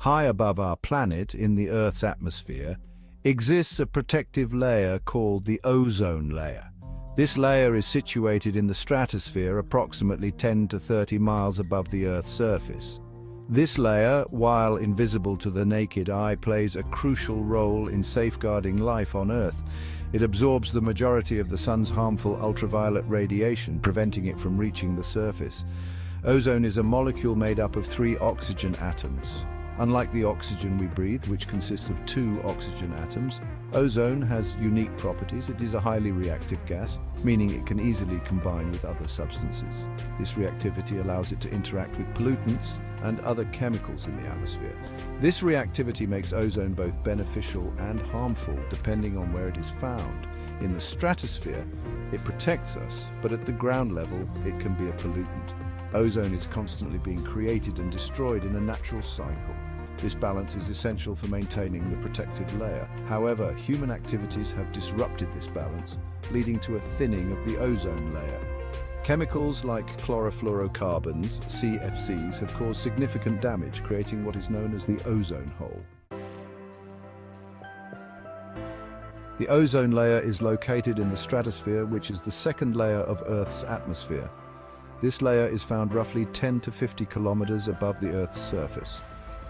High above our planet, in the Earth's atmosphere, exists a protective layer called the ozone layer. This layer is situated in the stratosphere approximately 10 to 30 miles above the Earth's surface. This layer, while invisible to the naked eye, plays a crucial role in safeguarding life on Earth. It absorbs the majority of the sun's harmful ultraviolet radiation, preventing it from reaching the surface. Ozone is a molecule made up of 3 oxygen atoms. Unlike the oxygen we breathe, which consists of 2 oxygen atoms, ozone has unique properties. It is a highly reactive gas, meaning it can easily combine with other substances. This reactivity allows it to interact with pollutants and other chemicals in the atmosphere. This reactivity makes ozone both beneficial and harmful, depending on where it is found. In the stratosphere, it protects us, but at the ground level, it can be a pollutant. Ozone is constantly being created and destroyed in a natural cycle. This balance is essential for maintaining the protective layer. However, human activities have disrupted this balance, leading to a thinning of the ozone layer. Chemicals like chlorofluorocarbons, CFCs, have caused significant damage, creating what is known as the ozone hole. The ozone layer is located in the stratosphere, which is the second layer of Earth's atmosphere. This layer is found roughly 10 to 50 kilometers above the Earth's surface.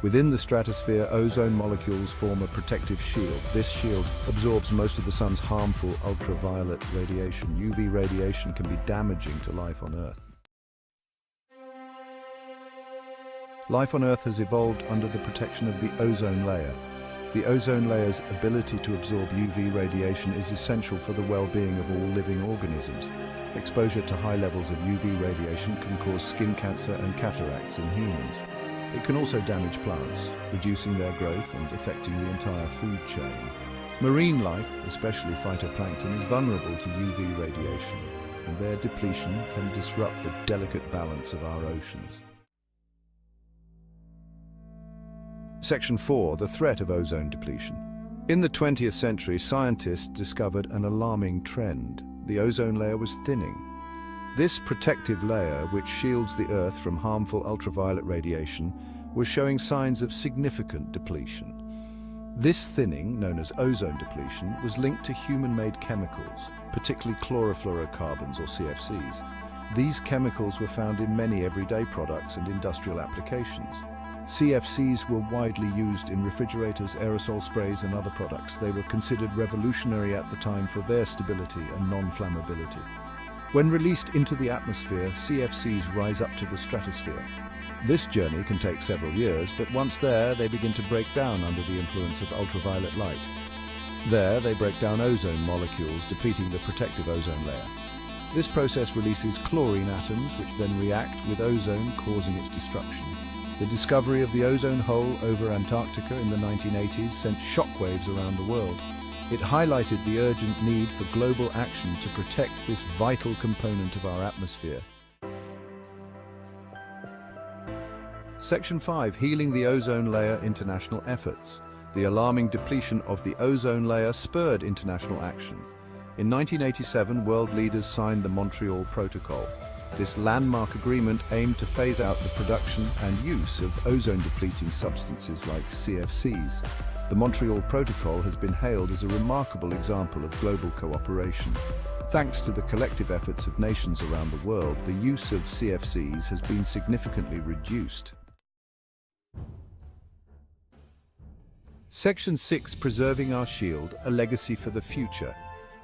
Within the stratosphere, ozone molecules form a protective shield. This shield absorbs most of the sun's harmful ultraviolet radiation. UV radiation can be damaging to life on Earth. Life on Earth has evolved under the protection of the ozone layer. The ozone layer's ability to absorb UV radiation is essential for the well-being of all living organisms. Exposure to high levels of UV radiation can cause skin cancer and cataracts in humans. It can also damage plants, reducing their growth and affecting the entire food chain. Marine life, especially phytoplankton, is vulnerable to UV radiation, and their depletion can disrupt the delicate balance of our oceans. Section 4. The threat of ozone depletion. In the 20th century, scientists discovered an alarming trend. The ozone layer was thinning. This protective layer, which shields the Earth from harmful ultraviolet radiation, was showing signs of significant depletion. This thinning, known as ozone depletion, was linked to human-made chemicals, particularly chlorofluorocarbons or CFCs. These chemicals were found in many everyday products and industrial applications. CFCs were widely used in refrigerators, aerosol sprays, and other products. They were considered revolutionary at the time for their stability and non-flammability. When released into the atmosphere, CFCs rise up to the stratosphere. This journey can take several years, but once there, they begin to break down under the influence of ultraviolet light. There, they break down ozone molecules, depleting the protective ozone layer. This process releases chlorine atoms, which then react with ozone, causing its destruction. The discovery of the ozone hole over Antarctica in the 1980s sent shockwaves around the world. It highlighted the urgent need for global action to protect this vital component of our atmosphere. Section 5. Healing the ozone layer. International efforts. The alarming depletion of the ozone layer spurred international action. In 1987, world leaders signed the Montreal Protocol. This landmark agreement aimed to phase out the production and use of ozone-depleting substances like CFCs. The Montreal Protocol has been hailed as a remarkable example of global cooperation. Thanks to the collective efforts of nations around the world, the use of CFCs has been significantly reduced. Section 6. Preserving our shield, a legacy for the future.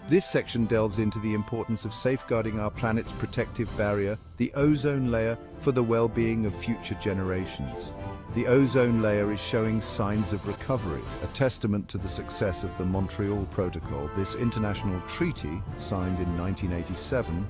This section delves into the importance of safeguarding our planet's protective barrier, the ozone layer, for the well-being of future generations. The ozone layer is showing signs of recovery, a testament to the success of the Montreal Protocol. This international treaty, signed in 1987,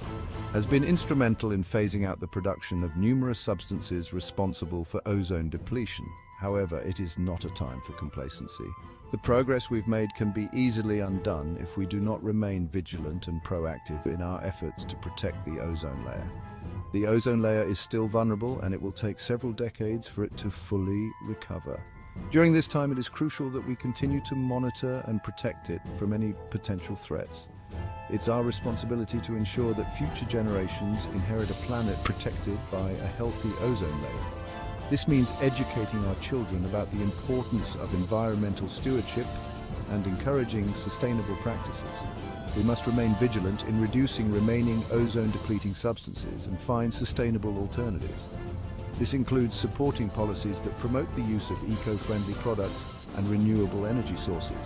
has been instrumental in phasing out the production of numerous substances responsible for ozone depletion. However, it is not a time for complacency. The progress we've made can be easily undone if we do not remain vigilant and proactive in our efforts to protect the ozone layer. The ozone layer is still vulnerable, and it will take several decades for it to fully recover. During this time, it is crucial that we continue to monitor and protect it from any potential threats. It's our responsibility to ensure that future generations inherit a planet protected by a healthy ozone layer. This means educating our children about the importance of environmental stewardship and encouraging sustainable practices. We must remain vigilant in reducing remaining ozone-depleting substances and find sustainable alternatives. This includes supporting policies that promote the use of eco-friendly products and renewable energy sources.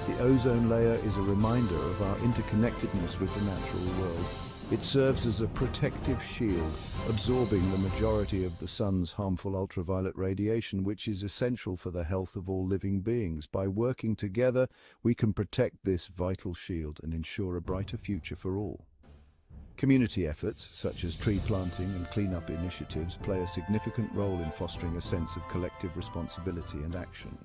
The ozone layer is a reminder of our interconnectedness with the natural world. It serves as a protective shield, absorbing the majority of the sun's harmful ultraviolet radiation, which is essential for the health of all living beings. By working together, we can protect this vital shield and ensure a brighter future for all. Community efforts, such as tree planting and cleanup initiatives, play a significant role in fostering a sense of collective responsibility and action.